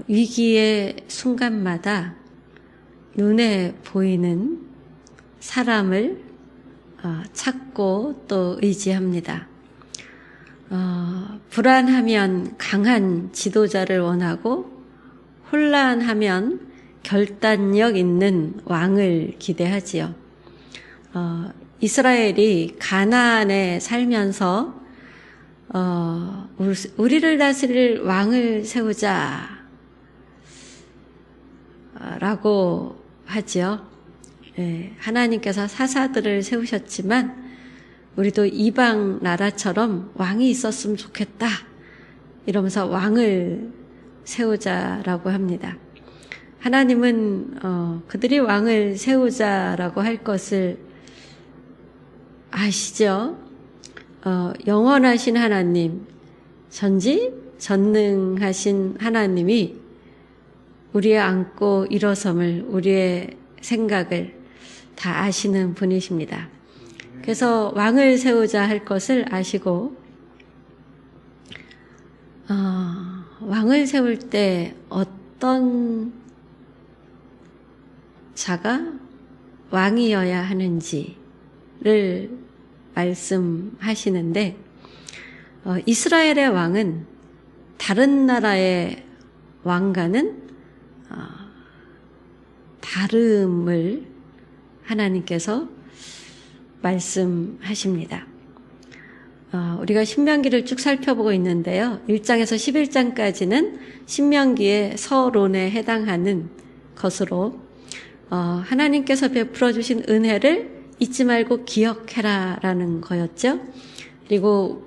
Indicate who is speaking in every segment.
Speaker 1: 위기의 순간마다 눈에 보이는 사람을 찾고 또 의지합니다. 불안하면 강한 지도자를 원하고 혼란하면 결단력 있는 왕을 기대하지요. 이스라엘이 가나안에 살면서 우리를 다스릴 왕을 세우자 라고 하지요. 하나님께서 사사들을 세우셨지만 우리도 이방 나라처럼 왕이 있었으면 좋겠다 이러면서 왕을 세우자라고 합니다. 하나님은 그들이 왕을 세우자라고 할 것을 아시죠? 영원하신 하나님, 전능하신 하나님이 우리의 앉고 일어섬을, 우리의 생각을 다 아시는 분이십니다. 그래서 왕을 세우자 할 것을 아시고 왕을 세울 때 어떤 자가 왕이어야 하는지를 말씀하시는데 이스라엘의 왕은 다른 나라의 왕과는 다름을 하나님께서 말씀하십니다. 우리가 신명기를 쭉 살펴보고 있는데요. 1장에서 11장까지는 신명기의 서론에 해당하는 것으로 하나님께서 베풀어 주신 은혜를 잊지 말고 기억해라 라는 거였죠. 그리고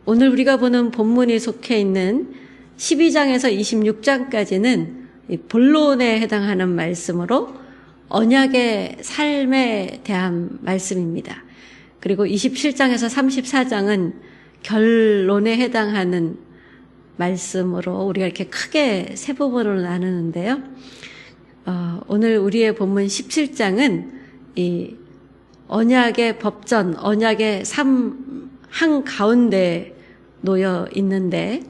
Speaker 1: 오늘 우리가 보는 본문이 속해 있는 12장에서 26장까지는 본론에 해당하는 말씀으로 언약의 삶에 대한 말씀입니다. 그리고 27장에서 34장은 결론에 해당하는 말씀으로 우리가 이렇게 크게 세 부분으로 나누는데요. 오늘 우리의 본문 17장은 이 언약의 법전, 언약의 삶 한가운데 놓여 있는데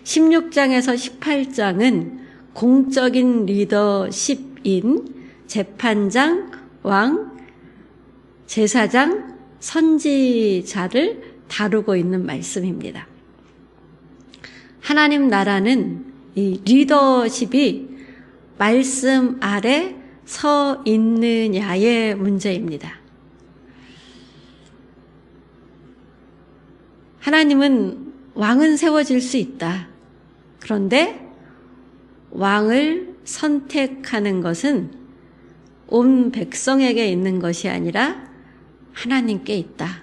Speaker 1: 16장에서 18장은 공적인 리더십인 재판장, 왕, 제사장, 선지자를 다루고 있는 말씀입니다. 하나님 나라는 이 리더십이 말씀 아래 서 있느냐의 문제입니다. 하나님은 왕은 세워질 수 있다. 그런데 왕을 선택하는 것은 온 백성에게 있는 것이 아니라 하나님께 있다.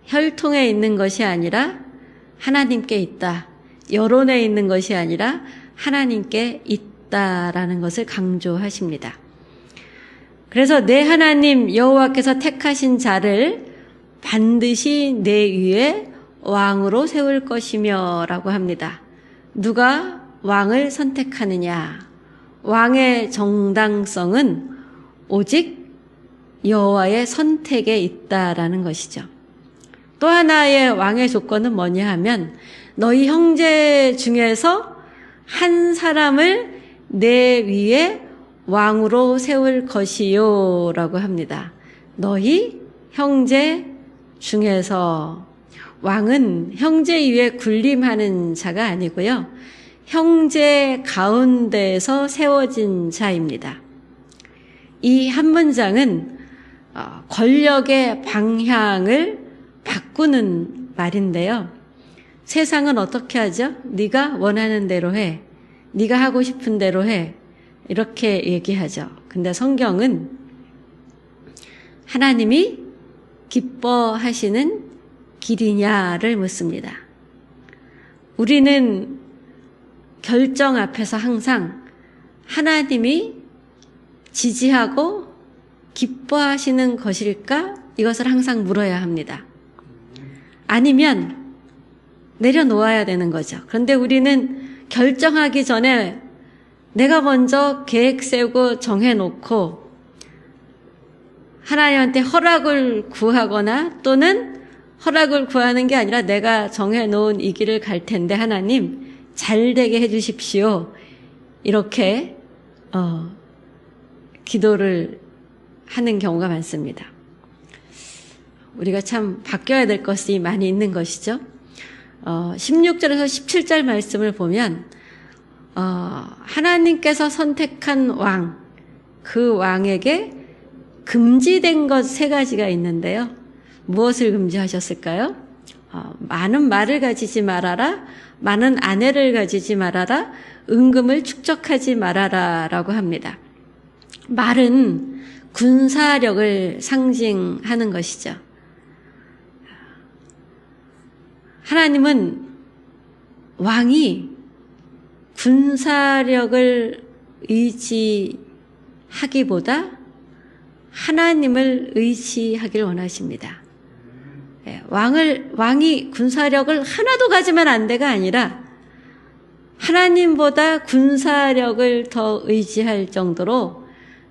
Speaker 1: 혈통에 있는 것이 아니라 하나님께 있다. 여론에 있는 것이 아니라 하나님께 있다라는 것을 강조하십니다. 그래서 내 하나님 여호와께서 택하신 자를 반드시 내 위에 왕으로 세울 것이며 라고 합니다. 누가 왕을 선택하느냐? 왕의 정당성은 오직 여호와의 선택에 있다라는 것이죠. 또 하나의 왕의 조건은 뭐냐 하면 너희 형제 중에서 한 사람을 내 위에 왕으로 세울 것이요 라고 합니다. 너희 형제 중에서 왕은 형제 위에 군림하는 자가 아니고요. 형제 가운데에서 세워진 자입니다. 이 한 문장은 권력의 방향을 바꾸는 말인데요. 세상은 어떻게 하죠? 네가 원하는 대로 해. 네가 하고 싶은 대로 해. 이렇게 얘기하죠. 근데 성경은 하나님이 기뻐하시는 길이냐를 묻습니다. 우리는 결정 앞에서 항상 하나님이 지지하고 기뻐하시는 것일까? 이것을 항상 물어야 합니다. 아니면 내려놓아야 되는 거죠. 그런데 우리는 결정하기 전에 내가 먼저 계획 세우고 정해놓고 하나님한테 허락을 구하거나 또는 허락을 구하는 게 아니라 내가 정해놓은 이 길을 갈 텐데 하나님 잘 되게 해주십시오. 이렇게 기도를 하는 경우가 많습니다. 우리가 참 바뀌어야 될 것이 많이 있는 것이죠. 16절에서 17절 말씀을 보면 하나님께서 선택한 왕, 그 왕에게 금지된 것 3가지가 있는데요. 무엇을 금지하셨을까요? 많은 말을 가지지 말아라, 많은 아내를 가지지 말아라, 은금을 축적하지 말아라 라고 합니다. 말은 군사력을 상징하는 것이죠. 하나님은 왕이 군사력을 의지하기보다 하나님을 의지하길 원하십니다. 왕이 군사력을 하나도 가지면 안 돼가 아니라 하나님보다 군사력을 더 의지할 정도로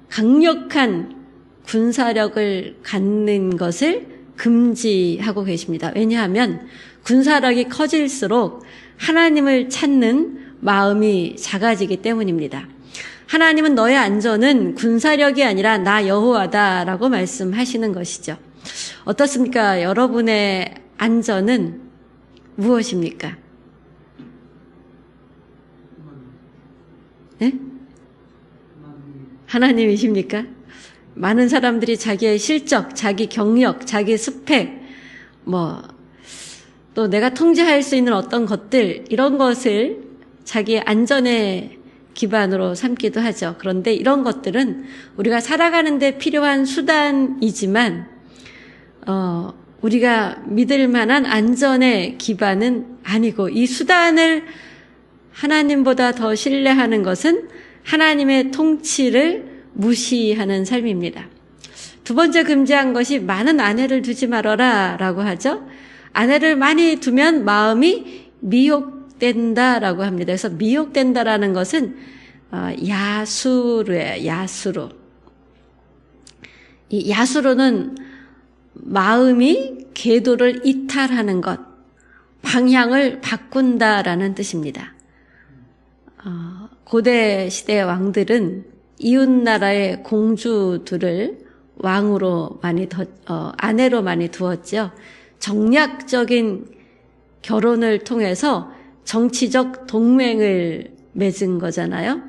Speaker 1: 강력한 군사력을 갖는 것을 금지하고 계십니다. 왜냐하면 군사력이 커질수록 하나님을 찾는 마음이 작아지기 때문입니다. 하나님은 너의 안전은 군사력이 아니라 나 여호와다라고 말씀하시는 것이죠. 어떻습니까? 여러분의 안전은 무엇입니까? 네? 하나님이십니까? 많은 사람들이 자기의 실적, 자기 경력, 자기 스펙, 또 내가 통제할 수 있는 어떤 것들, 이런 것을 자기의 안전의 기반으로 삼기도 하죠. 그런데 이런 것들은 우리가 살아가는 데 필요한 수단이지만 우리가 믿을 만한 안전의 기반은 아니고, 이 수단을 하나님보다 더 신뢰하는 것은 하나님의 통치를 무시하는 삶입니다. 2번째 금지한 것이 많은 아내를 두지 말아라 라고 하죠. 아내를 많이 두면 마음이 미혹된다라고 합니다. 그래서 미혹된다라는 것은 야수로예요. 야수로. 이 야수로는 마음이 궤도를 이탈하는 것, 방향을 바꾼다라는 뜻입니다. 고대 시대의 왕들은 이웃나라의 공주들을 왕으로 아내로 많이 두었죠. 정략적인 결혼을 통해서 정치적 동맹을 맺은 거잖아요.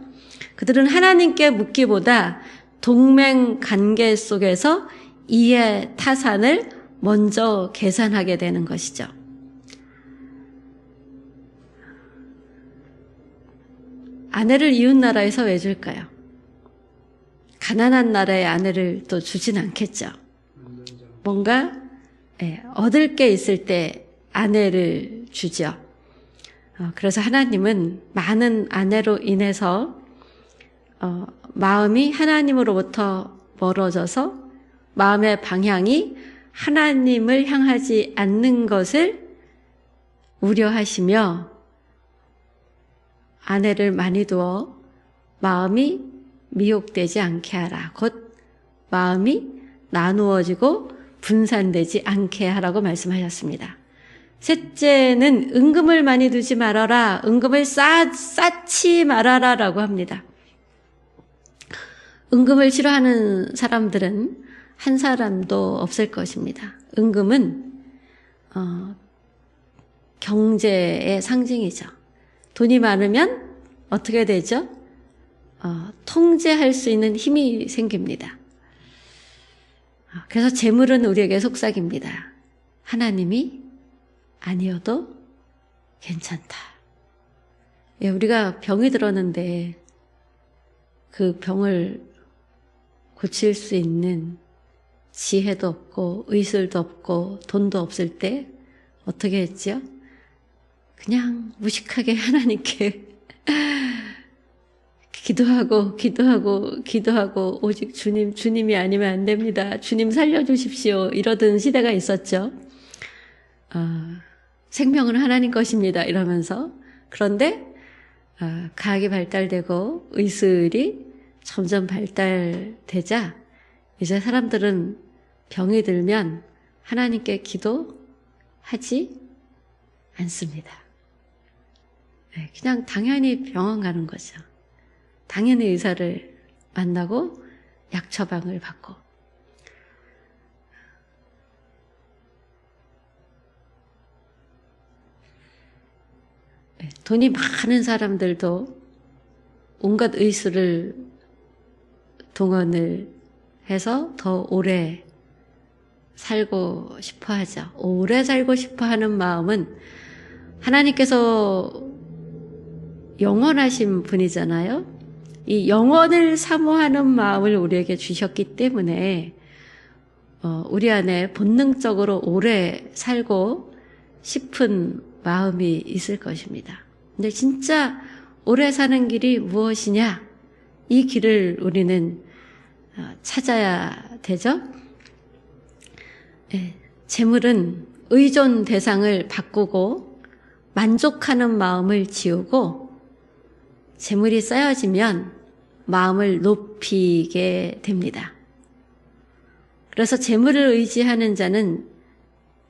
Speaker 1: 그들은 하나님께 묻기보다 동맹 관계 속에서 이해 타산을 먼저 계산하게 되는 것이죠. 아내를 이웃나라에서 왜 줄까요? 가난한 나라의 아내를 또 주진 않겠죠. 뭔가 얻을 게 있을 때 아내를 주죠. 그래서 하나님은 많은 아내로 인해서 마음이 하나님으로부터 멀어져서 마음의 방향이 하나님을 향하지 않는 것을 우려하시며 아내를 많이 두어 마음이 미혹되지 않게 하라. 곧 마음이 나누어지고 분산되지 않게 하라고 말씀하셨습니다. 셋째는 은금을 많이 두지 말아라. 은금을 쌓지 말아라 라고 합니다. 은금을 싫어하는 사람들은 한 사람도 없을 것입니다. 은금은 경제의 상징이죠. 돈이 많으면 어떻게 되죠? 통제할 수 있는 힘이 생깁니다. 그래서 재물은 우리에게 속삭입니다. 하나님이 아니어도 괜찮다. 우리가 병이 들었는데 그 병을 고칠 수 있는 지혜도 없고 의술도 없고 돈도 없을 때 어떻게 했죠? 그냥 무식하게 하나님께 기도하고 오직 주님이 아니면 안 됩니다. 주님 살려주십시오. 이러던 시대가 있었죠. 생명은 하나님 것입니다. 이러면서. 그런데 과학이 발달되고 의술이 점점 발달되자 이제 사람들은 병이 들면 하나님께 기도하지 않습니다. 그냥 당연히 병원 가는 거죠. 당연히 의사를 만나고 약 처방을 받고, 돈이 많은 사람들도 온갖 의술을 동원을 해서 더 오래 살고 싶어 하죠. 오래 살고 싶어 하는 마음은 하나님께서 영원하신 분이잖아요. 이 영원을 사모하는 마음을 우리에게 주셨기 때문에 우리 안에 본능적으로 오래 살고 싶은 마음이 있을 것입니다. 근데 진짜 오래 사는 길이 무엇이냐? 이 길을 우리는 찾아야 되죠. 재물은 의존 대상을 바꾸고 만족하는 마음을 지우고, 재물이 쌓여지면 마음을 높이게 됩니다. 그래서 재물을 의지하는 자는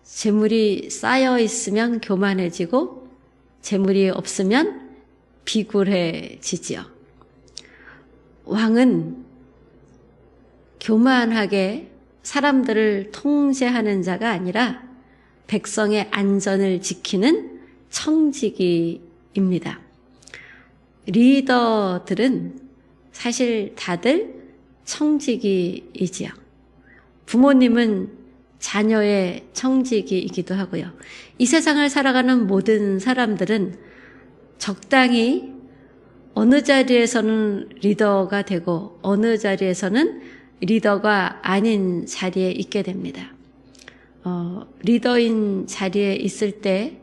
Speaker 1: 재물이 쌓여 있으면 교만해지고 재물이 없으면 비굴해지지요. 왕은 교만하게 사람들을 통제하는 자가 아니라 백성의 안전을 지키는 청지기입니다. 리더들은 사실 다들 청지기이지요. 부모님은 자녀의 청지기이기도 하고요. 이 세상을 살아가는 모든 사람들은 적당히 어느 자리에서는 리더가 되고 어느 자리에서는 리더가 아닌 자리에 있게 됩니다. 리더인 자리에 있을 때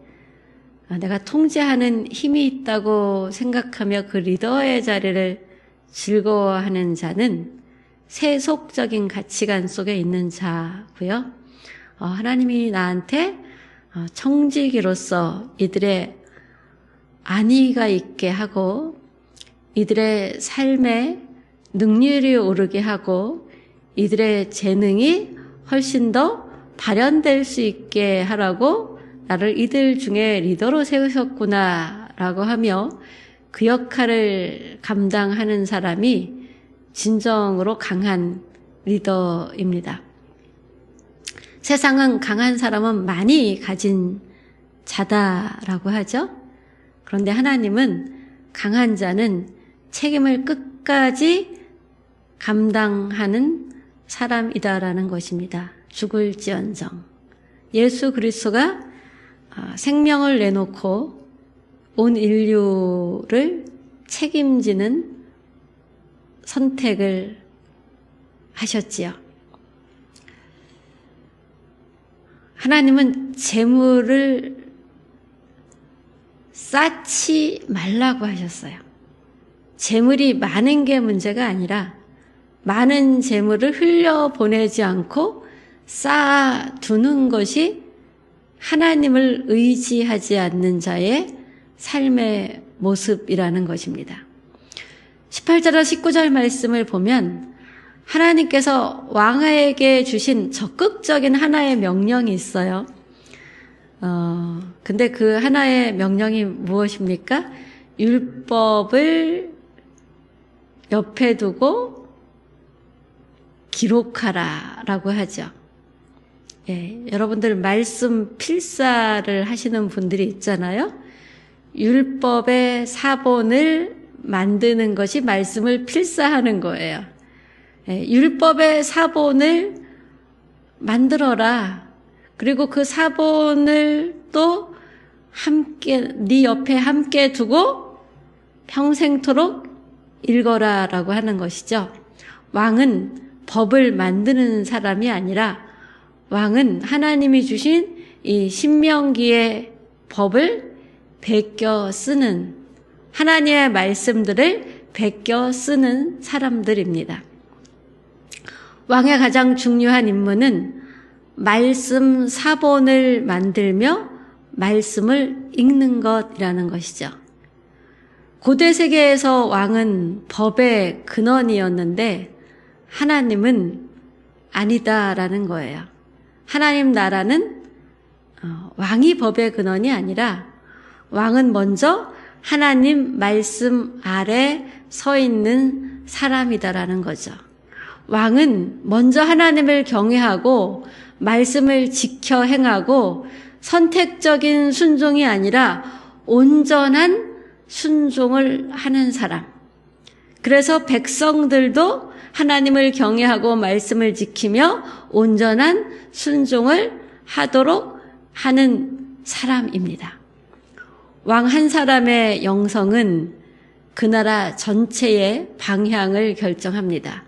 Speaker 1: 내가 통제하는 힘이 있다고 생각하며 그 리더의 자리를 즐거워하는 자는 세속적인 가치관 속에 있는 자고요. 하나님이 나한테 청지기로서 이들의 안위가 있게 하고 이들의 삶에 능률이 오르게 하고 이들의 재능이 훨씬 더 발현될 수 있게 하라고 나를 이들 중에 리더로 세우셨구나라고 하며 그 역할을 감당하는 사람이 진정으로 강한 리더입니다. 세상은 강한 사람은 많이 가진 자다라고 하죠. 그런데 하나님은 강한 자는 책임을 끝까지 감당하는 사람이다라는 것입니다. 죽을지언정. 예수 그리스도가 생명을 내놓고 온 인류를 책임지는 선택을 하셨지요. 하나님은 재물을 쌓지 말라고 하셨어요. 재물이 많은 게 문제가 아니라 많은 재물을 흘려보내지 않고 쌓아두는 것이 하나님을 의지하지 않는 자의 삶의 모습이라는 것입니다. 18절과 19절 말씀을 보면 하나님께서 왕에게 주신 적극적인 하나의 명령이 있어요. 근데 그 하나의 명령이 무엇입니까? 율법을 옆에 두고 기록하라라고 하죠. 여러분들 말씀 필사를 하시는 분들이 있잖아요. 율법의 사본을 만드는 것이 말씀을 필사하는 거예요. 율법의 사본을 만들어라. 그리고 그 사본을 또 함께 네 옆에 함께 두고 평생토록 읽어라라고 하는 것이죠. 왕은 법을 만드는 사람이 아니라 왕은 하나님이 주신 이 신명기의 법을 베껴 쓰는, 하나님의 말씀들을 베껴 쓰는 사람들입니다. 왕의 가장 중요한 임무는 말씀 사본을 만들며 말씀을 읽는 것이라는 것이죠. 고대 세계에서 왕은 법의 근원이었는데 하나님은 아니다라는 거예요. 하나님 나라는 왕이 법의 근원이 아니라 왕은 먼저 하나님 말씀 아래 서 있는 사람이다라는 거죠. 왕은 먼저 하나님을 경외하고 말씀을 지켜 행하고 선택적인 순종이 아니라 온전한 순종을 하는 사람. 그래서 백성들도 하나님을 경외하고 말씀을 지키며 온전한 순종을 하도록 하는 사람입니다. 왕 한 사람의 영성은 그 나라 전체의 방향을 결정합니다.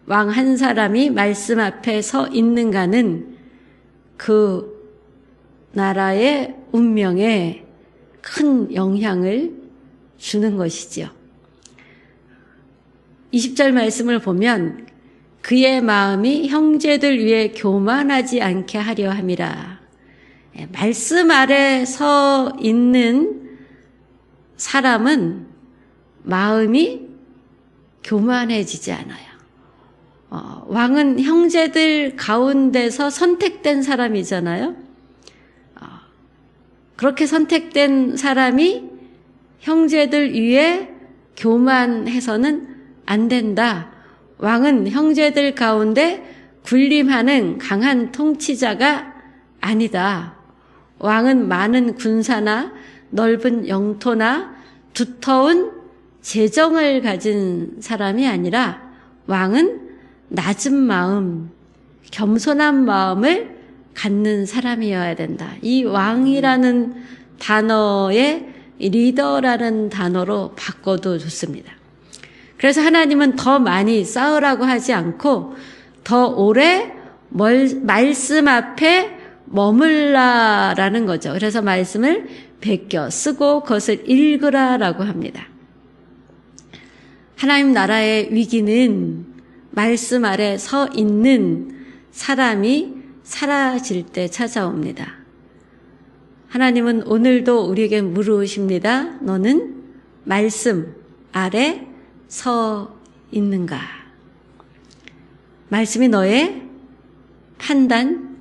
Speaker 1: 왕 한 사람이 말씀 앞에 서 있는가는 그 나라의 운명에 큰 영향을 주는 것이지요. 20절 말씀을 보면 그의 마음이 형제들 위에 교만하지 않게 하려 함이라. 말씀 아래 서 있는 사람은 마음이 교만해지지 않아요. 왕은 형제들 가운데서 선택된 사람이잖아요. 그렇게 선택된 사람이 형제들 위에 교만해서는 안 된다. 왕은 형제들 가운데 군림하는 강한 통치자가 아니다. 왕은 많은 군사나 넓은 영토나 두터운 재정을 가진 사람이 아니라 왕은 낮은 마음, 겸손한 마음을 갖는 사람이어야 된다. 이 왕이라는 단어의 리더라는 단어로 바꿔도 좋습니다. 그래서 하나님은 더 많이 쌓으라고 하지 않고 더 오래 말씀 앞에 머물라라는 거죠. 그래서 말씀을 베껴 쓰고 그것을 읽으라라고 합니다. 하나님 나라의 위기는 말씀 아래 서 있는 사람이 사라질 때 찾아옵니다. 하나님은 오늘도 우리에게 물으십니다. 너는 말씀 아래 서 있는가? 말씀이 너의 판단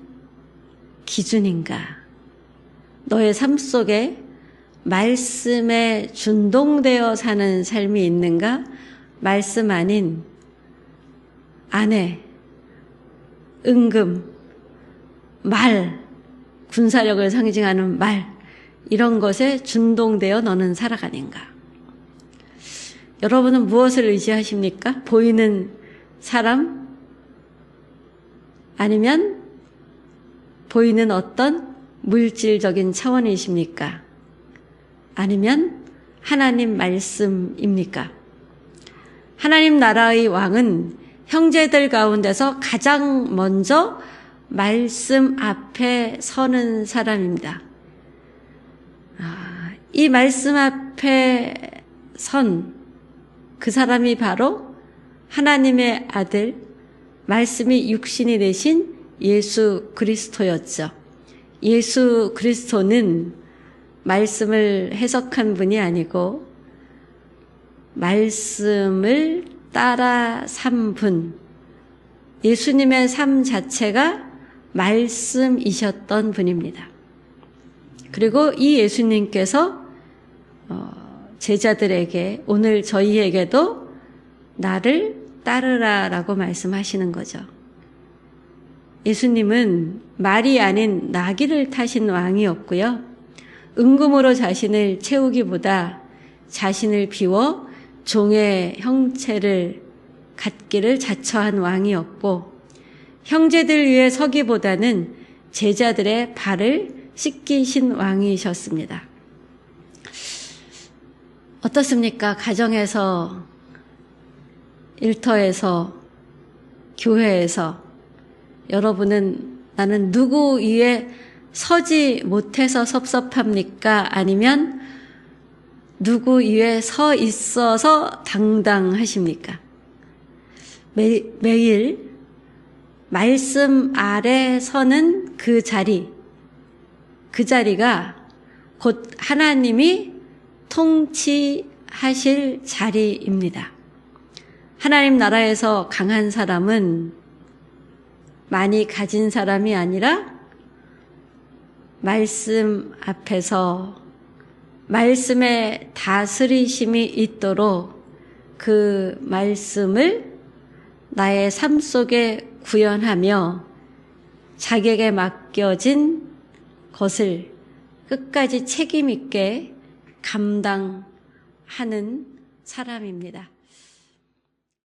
Speaker 1: 기준인가? 너의 삶 속에 말씀에 준동되어 사는 삶이 있는가? 말씀 아닌 아내, 은금, 말, 군사력을 상징하는 말, 이런 것에 준동되어 너는 살아가는가? 여러분은 무엇을 의지하십니까? 보이는 사람? 아니면 보이는 어떤 물질적인 차원이십니까? 아니면 하나님 말씀입니까? 하나님 나라의 왕은 형제들 가운데서 가장 먼저 말씀 앞에 서는 사람입니다. 이 말씀 앞에 선 그 사람이 바로 하나님의 아들, 말씀이 육신이 되신 예수 그리스도였죠. 예수 그리스도는 말씀을 해석한 분이 아니고 말씀을 따라 산 분, 예수님의 삶 자체가 말씀이셨던 분입니다. 그리고 이 예수님께서 제자들에게 오늘 저희에게도 나를 따르라라고 말씀하시는 거죠. 예수님은 말이 아닌 나귀를 타신 왕이었고요. 은금으로 자신을 채우기보다 자신을 비워 종의 형체를 갖기를 자처한 왕이었고 형제들 위에 서기보다는 제자들의 발을 씻기신 왕이셨습니다. 어떻습니까? 가정에서, 일터에서, 교회에서 여러분은 나는 누구 위에 서지 못해서 섭섭합니까? 아니면 누구 위에 서 있어서 당당하십니까? 매일 말씀 아래 서는 그 자리가 곧 하나님이 통치하실 자리입니다. 하나님 나라에서 강한 사람은 많이 가진 사람이 아니라 말씀 앞에서 말씀의 다스리심이 있도록 그 말씀을 나의 삶 속에 구현하며 자기에게 맡겨진 것을 끝까지 책임 있게 감당하는 사람입니다.